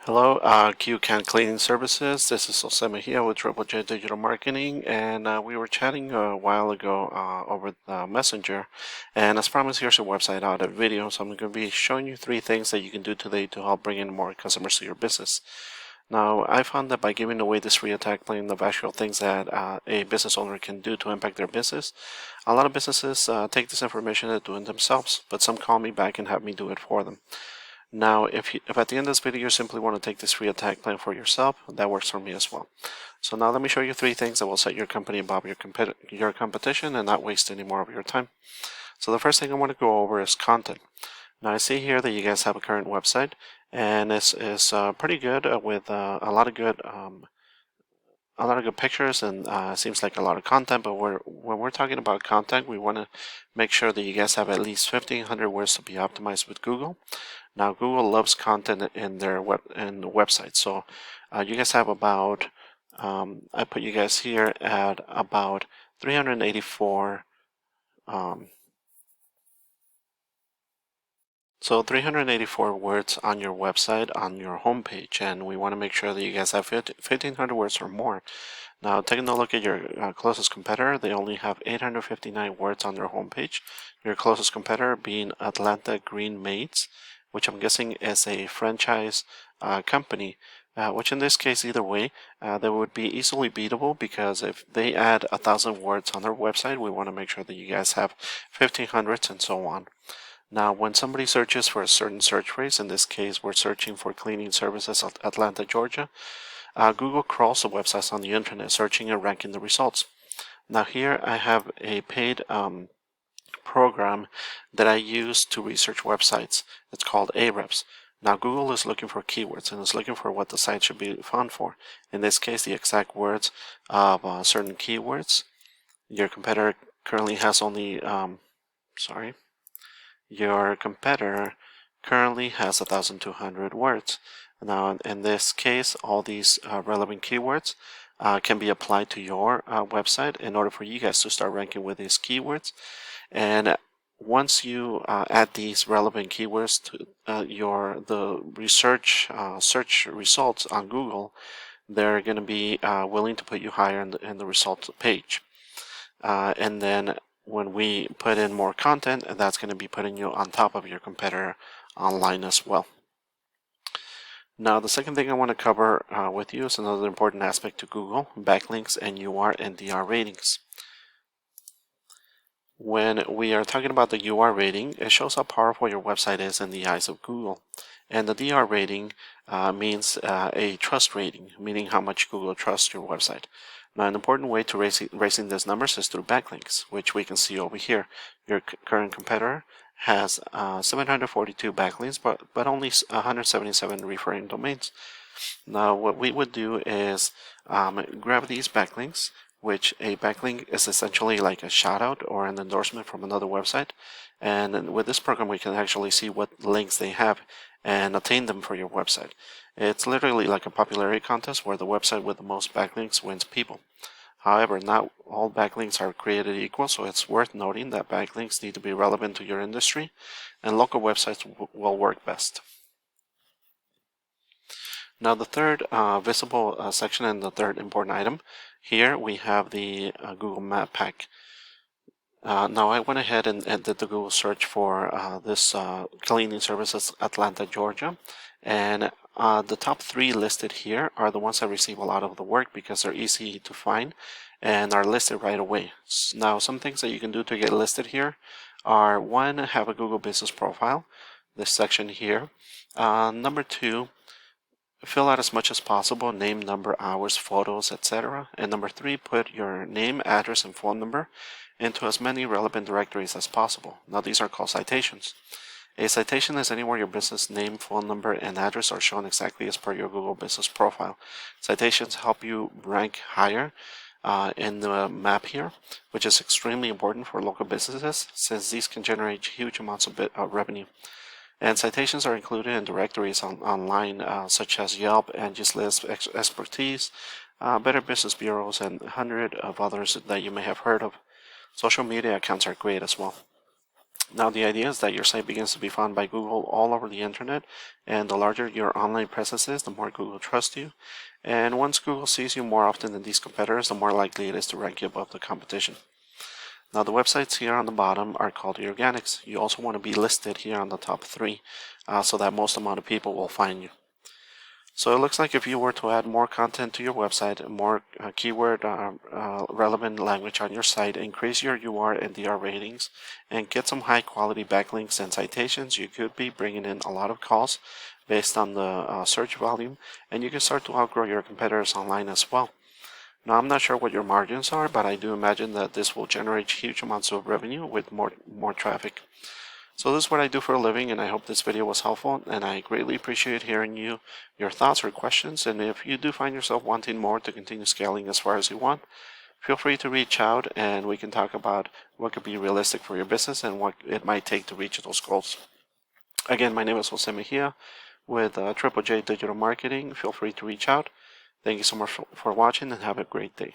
Hello, Qcan Cleaning Services. This is Osama here with Triple J Digital Marketing, and we were chatting a while ago over the Messenger. And as promised, here's a website audit video. So I'm going to be showing you 3 things that you can do today to help bring in more customers to your business. Now, I found that by giving away this free attack plan of actual things that a business owner can do to impact their business, a lot of businesses take this information and do it themselves, but some call me back and have me do it for them. Now, if at the end of this video you simply want to take this free attack plan for yourself, that works for me as well. So now let me show you 3 things that will set your company above your competition and not waste any more of your time. So the first thing I want to go over is content. Now I see here that you guys have a current website, and it's pretty good with a lot of good pictures and seems like a lot of content. But when we're talking about content, we want to make sure that you guys have at least 1,500 words to be optimized with Google. Now, Google loves content in their website, so you guys have about I put you guys here at about 384. So 384 words on your website on your homepage, and we want to make sure that you guys have 1,500 words or more. Now, taking a look at your closest competitor, they only have 859 words on their homepage. Your closest competitor being Atlanta Green Maids, which I'm guessing is a franchise company, which in this case, either way, they would be easily beatable, because if they add 1,000 words on their website, we want to make sure that you guys have 1,500 and so on. Now, when somebody searches for a certain search phrase, in this case, we're searching for cleaning services at Atlanta, Georgia, Google crawls the websites on the internet, searching and ranking the results. Now here I have a paid program that I use to research websites. It's called Ahrefs. Now Google is looking for keywords and is looking for what the site should be found for. In this case, the exact words of certain keywords. Your competitor currently has only, your competitor currently has 1,200 words. Now in this case, all these relevant keywords can be applied to your website in order for you guys to start ranking with these keywords. And once you add these relevant keywords to the research search results on Google, they're going to be willing to put you higher in the results page. And then when we put in more content, that's going to be putting you on top of your competitor online as well. Now, the second thing I want to cover with you is another important aspect to Google: backlinks and UR and DR ratings. When we are talking about the UR rating, it shows how powerful your website is in the eyes of Google. And the DR rating means a trust rating, meaning how much Google trusts your website. Now, an important way to raising these numbers is through backlinks, which we can see over here. Your current competitor has 742 backlinks, but only 177 referring domains. Now, what we would do is grab these backlinks, which a backlink is essentially like a shout out or an endorsement from another website. And with this program, we can actually see what links they have and attain them for your website. It's literally like a popularity contest where the website with the most backlinks wins people. However, not all backlinks are created equal, so it's worth noting that backlinks need to be relevant to your industry, and local websites will work best. Now, the third visible section and the third important item, here we have the Google Map Pack. Now I went ahead and did the Google search for this cleaning services Atlanta, Georgia, and the top 3 listed here are the ones that receive a lot of the work because they're easy to find and are listed right away. Now, some things that you can do to get listed here are: 1, have a Google business profile, this section here. Number 2, fill out as much as possible: name, number, hours, photos, etc. And number 3, put your name, address, and phone number into as many relevant directories as possible. Now, these are called citations. A citation is anywhere your business name, phone number, and address are shown exactly as per your Google business profile. Citations help you rank higher in the map here, which is extremely important for local businesses since these can generate huge amounts of revenue. And citations are included in directories online such as Yelp, Angie's List, Expertise, Better Business Bureaus, and 100 of others that you may have heard of. Social media accounts are great as well. Now, the idea is that your site begins to be found by Google all over the internet, and the larger your online presence is, the more Google trusts you. And once Google sees you more often than these competitors, the more likely it is to rank you above the competition. Now, the websites here on the bottom are called the organics. You also want to be listed here on the top 3 so that most amount of people will find you. So it looks like if you were to add more content to your website, more keyword relevant language on your site, increase your UR and DR ratings, and get some high quality backlinks and citations, you could be bringing in a lot of calls based on the search volume, and you can start to outgrow your competitors online as well. Now, I'm not sure what your margins are, but I do imagine that this will generate huge amounts of revenue with more traffic. So this is what I do for a living, and I hope this video was helpful, and I greatly appreciate hearing your thoughts or questions. And if you do find yourself wanting more to continue scaling as far as you want, feel free to reach out and we can talk about what could be realistic for your business and what it might take to reach those goals. Again, my name is Jose Mejia with Triple J Digital Marketing. Feel free to reach out. Thank you so much for watching, and have a great day.